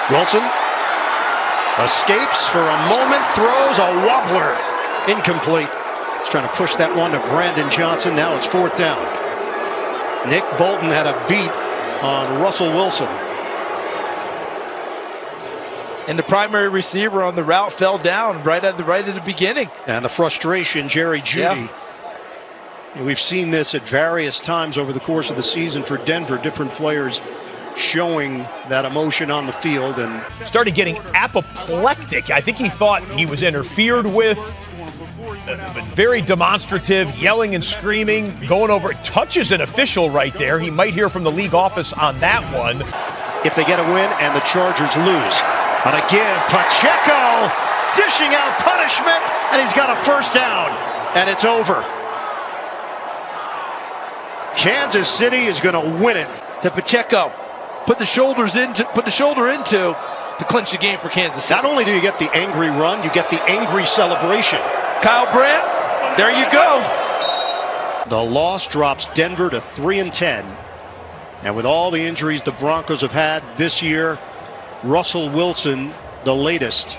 Wilson escapes for a moment, throws a wobbler. Incomplete. He's trying to push that one to Brandon Johnson. Now it's 4th down. Nick Bolton had a beat on Russell Wilson. And the primary receiver on the route fell down right at the beginning. And the frustration, Jerry Jeudy. Yeah. We've seen this at various times over the course of the season for Denver. Different players showing that emotion on the field and started getting apoplectic. I think he thought he was interfered with. Very demonstrative, yelling and screaming, going over. Touches an official right there. He might hear from the league office on that one. If they get a win and the Chargers lose. And again, Pacheco dishing out punishment, and he's got a 1st down, and it's over. Kansas City is going to win it. The Pacheco put the shoulder into to clinch the game for Kansas City. Not only do you get the angry run, you get the angry celebration. Kyle Brandt, there you go. The loss drops Denver to 3-10. And with all the injuries the Broncos have had this year, Russell Wilson, the latest,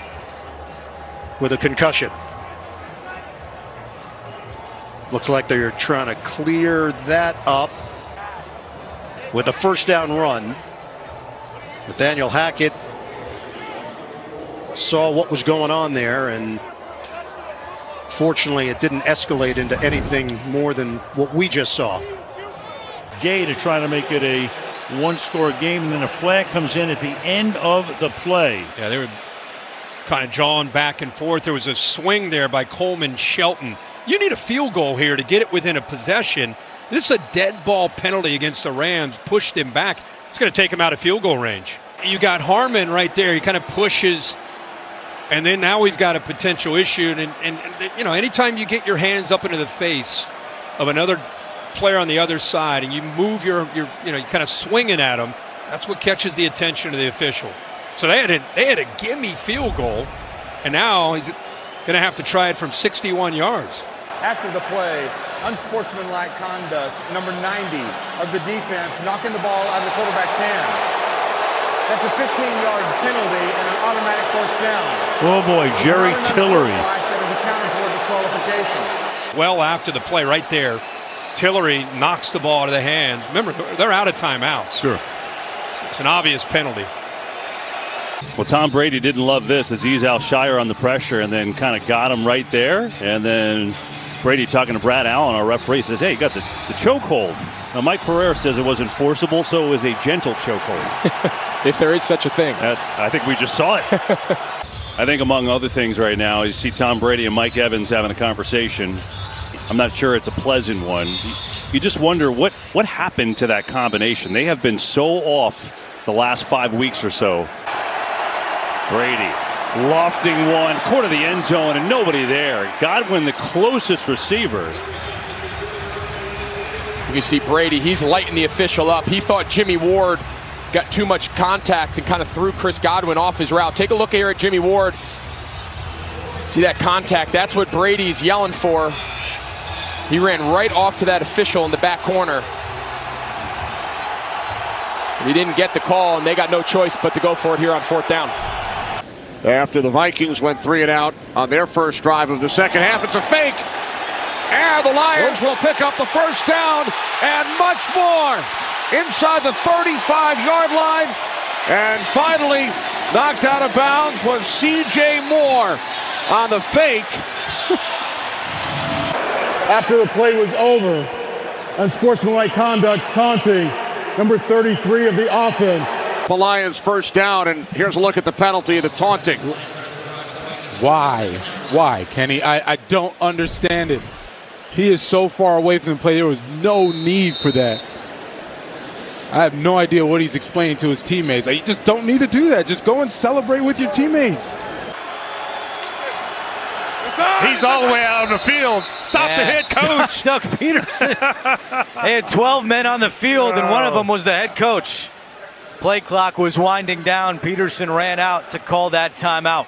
with a concussion. Looks like they're trying to clear that up with a 1st down run. Nathaniel Hackett saw what was going on there, and fortunately it didn't escalate into anything more than what we just saw. Gay to try to make it a 1-score game, and then a flag comes in at the end of the play. Yeah, they were kind of jawing back and forth. There was a swing there by Coleman Shelton. You need a field goal here to get it within a possession. This is a dead ball penalty against the Rams. Pushed him back. It's going to take him out of field goal range. You got Harmon right there. He kind of pushes, and then now we've got a potential issue. And you know, anytime you get your hands up into the face of another player on the other side and you move you're kind of swinging at him, that's what catches the attention of the official. So they had a gimme field goal, and now he's going to have to try it from 61 yards. After the play, unsportsmanlike conduct, number 90 of the defense, knocking the ball out of the quarterback's hand. That's a 15-yard penalty and an automatic 1st down. Oh boy, Jerry Tillery. That is accounted for disqualification. Well, after the play right there, Tillery knocks the ball out of the hands. Remember, they're out of timeouts. Sure. It's an obvious penalty. Well, Tom Brady didn't love this as he's out Shire on the pressure and then kind of got him right there. And then Brady talking to Brad Allen, our referee, says, hey, you got the chokehold. Now, Mike Pereira says it was enforceable, so it was a gentle chokehold. If there is such a thing. I think we just saw it. I think among other things right now, you see Tom Brady and Mike Evans having a conversation. I'm not sure it's a pleasant one. You just wonder what happened to that combination. They have been so off the last 5 weeks or so. Brady lofting one, corner of the end zone, and nobody there. Godwin, the closest receiver. You can see Brady, he's lighting the official up. He thought Jimmy Ward got too much contact and kind of threw Chris Godwin off his route. Take a look here at Jimmy Ward. See that contact? That's what Brady's yelling for. He ran right off to that official in the back corner. He didn't get the call, and they got no choice but to go for it here on 4th down. After the Vikings went 3 and out on their first drive of the second half, it's a fake. And the Lions will pick up the 1st down and much more inside the 35-yard line. And finally, knocked out of bounds was C.J. Moore on the fake. After the play was over, unsportsmanlike conduct, taunting, number 33 of the offense. The Lions 1st down, and here's a look at the penalty of the taunting. Why, Kenny? I don't understand it. He is so far away from the play. There was no need for that. I have no idea what he's explaining to his teammates. You just don't need to do that. Just go and celebrate with your teammates. He's all the way out on the field. Stop the head coach. Doug Pederson. They had 12 men on the field, and one of them was the head coach. Play clock was winding down. Pederson ran out to call that timeout.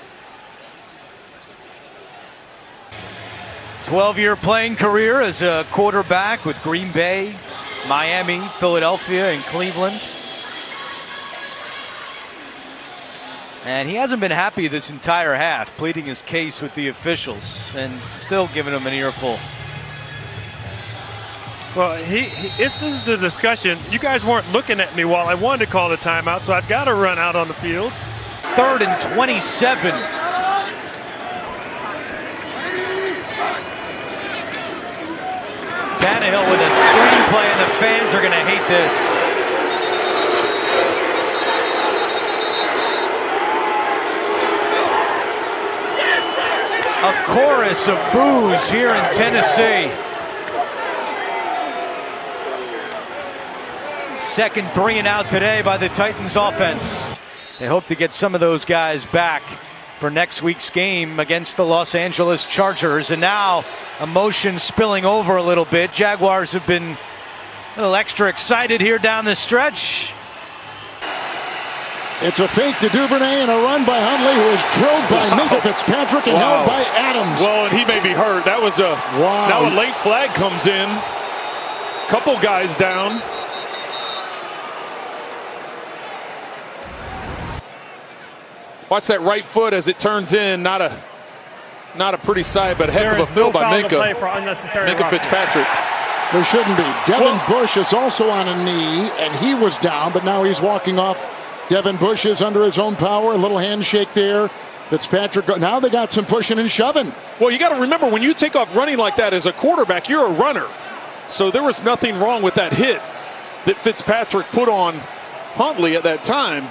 12-year playing career as a quarterback with Green Bay, Miami, Philadelphia, and Cleveland. And he hasn't been happy this entire half, pleading his case with the officials and still giving them an earful. Well, this is the discussion. You guys weren't looking at me while I wanted to call the timeout, so I've got to run out on the field. 3rd and 27. Tannehill with a screenplay, and the fans are going to hate this. A chorus of boos here in Tennessee. 2nd 3 and out today by the Titans offense. They hope to get some of those guys back for next week's game against the Los Angeles Chargers. And now emotion spilling over a little bit. Jaguars have been a little extra excited here down the stretch. It's a fake to Duvernay and a run by Hundley, who is drilled by Minka Fitzpatrick and held by Adams. Well, and he may be hurt. That was a now a late flag comes in. Couple guys down. Watch that right foot as it turns in. Not a pretty sight, but heck of a fill by Minka. Minka Fitzpatrick. There shouldn't be. Devin Bush is also on a knee, and he was down, but now he's walking off. Devin Bush is under his own power. A little handshake there. Fitzpatrick. Now they got some pushing and shoving. Well, you got to remember, when you take off running like that as a quarterback, you're a runner. So there was nothing wrong with that hit that Fitzpatrick put on Huntley at that time.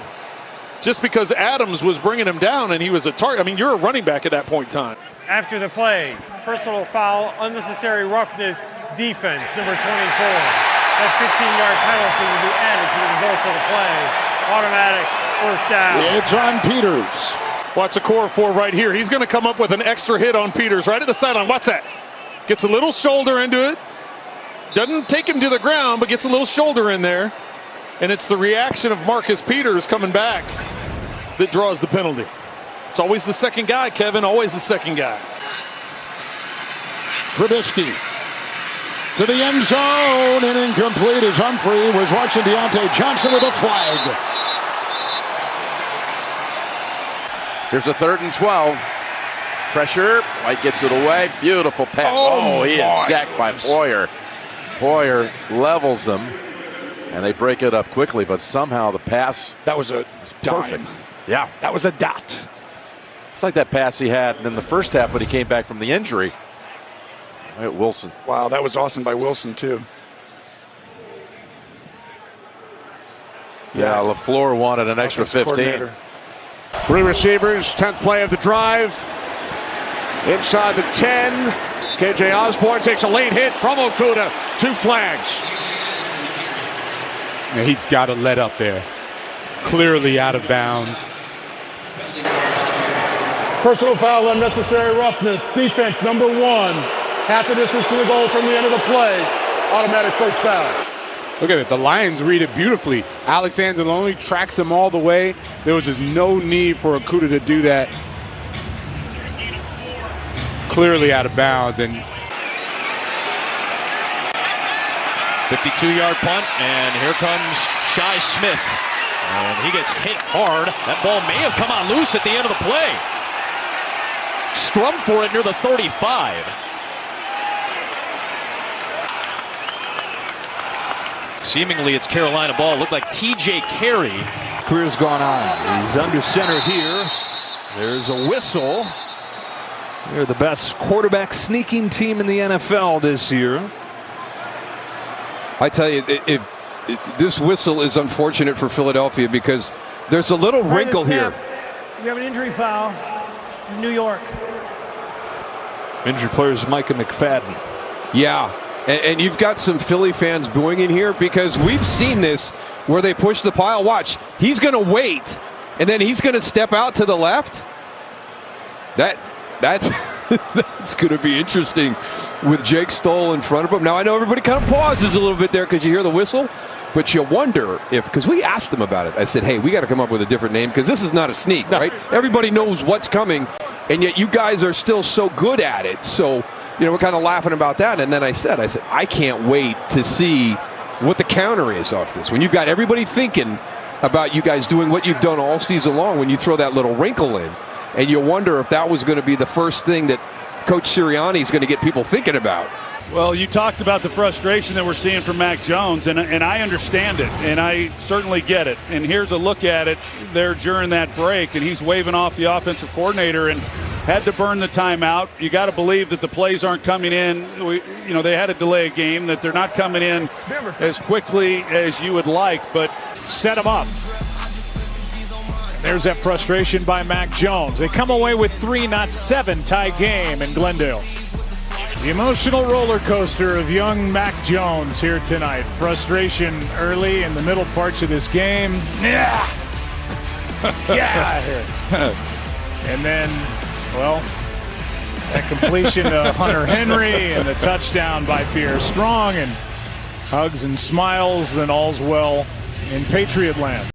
Just because Adams was bringing him down and he was a target. I mean, you're a running back at that point in time. After the play, personal foul, unnecessary roughness, defense, number 24. That 15-yard penalty will be added to the result of the play. Automatic first down. It's on Peters. Watch the core four right here. He's going to come up with an extra hit on Peters right at the sideline. Watch that. Gets a little shoulder into it. Doesn't take him to the ground, but gets a little shoulder in there. And it's the reaction of Marcus Peters coming back that draws the penalty. It's always the second guy, Kevin, always the second guy. Trubisky to the end zone and incomplete as Humphrey was watching Deontay Johnson with a flag. Here's a 3rd and 12. Pressure. White gets it away. Beautiful pass. Oh, he is jacked by Poyer. Poyer levels them. And they break it up quickly, but somehow the pass. That was a perfect. Yeah. That was a dot. It's like that pass he had in the first half when he came back from the injury. Right, Wilson. Wow, that was awesome by Wilson, too. Yeah, LaFleur wanted an extra 15. 3 receivers, 10th play of the drive. Inside the 10. KJ Osborne takes a late hit from Okudah. 2 flags. Yeah, he's got to let up there. Clearly out of bounds. Personal foul, unnecessary roughness. Defense, number 1. Half the distance to the goal from the end of the play. Automatic first foul. Look at it. The Lions read it beautifully. Alex Anzalone tracks them all the way. There was just no need for Okudah to do that. Clearly out of bounds. And 52-yard punt, and here comes Shi Smith. And he gets hit hard. That ball may have come on loose at the end of the play. Scrum for it near the 35. Seemingly it's Carolina ball. It looked like TJ Carey. Career's gone on. He's under center here. There's a whistle. They're the best quarterback sneaking team in the NFL this year. I tell you, this whistle is unfortunate for Philadelphia because there's a little wrinkle here. You have an injury foul in New York. Injured player is Micah McFadden. Yeah, and you've got some Philly fans booing in here because we've seen this where they push the pile. Watch, he's going to wait, and then he's going to step out to the left. That's that's going to be interesting with Jake Stoll in front of him. Now, I know everybody kind of pauses a little bit there because you hear the whistle, but you wonder if, because we asked them about it. I said, hey, we got to come up with a different name because this is not a sneak, right? Everybody knows what's coming, and yet you guys are still so good at it. So, you know, we're kind of laughing about that. And then I said, I can't wait to see what the counter is off this. When you've got everybody thinking about you guys doing what you've done all season long when you throw that little wrinkle in. And you wonder if that was going to be the first thing that Coach Sirianni is going to get people thinking about. Well, you talked about the frustration that we're seeing from Mac Jones, and I understand it, and I certainly get it. And here's a look at it there during that break, and he's waving off the offensive coordinator and had to burn the timeout. You got to believe that the plays aren't coming in. They had to delay a game, that they're not coming in as quickly as you would like, but set them up. There's that frustration by Mac Jones. They come away with 3, not 7, tie game in Glendale. The emotional roller coaster of young Mac Jones here tonight. Frustration early in the middle parts of this game. Yeah. Yeah. And then, well, that completion to Hunter Henry and the touchdown by Pierre Strong, and hugs and smiles, and all's well in Patriot land.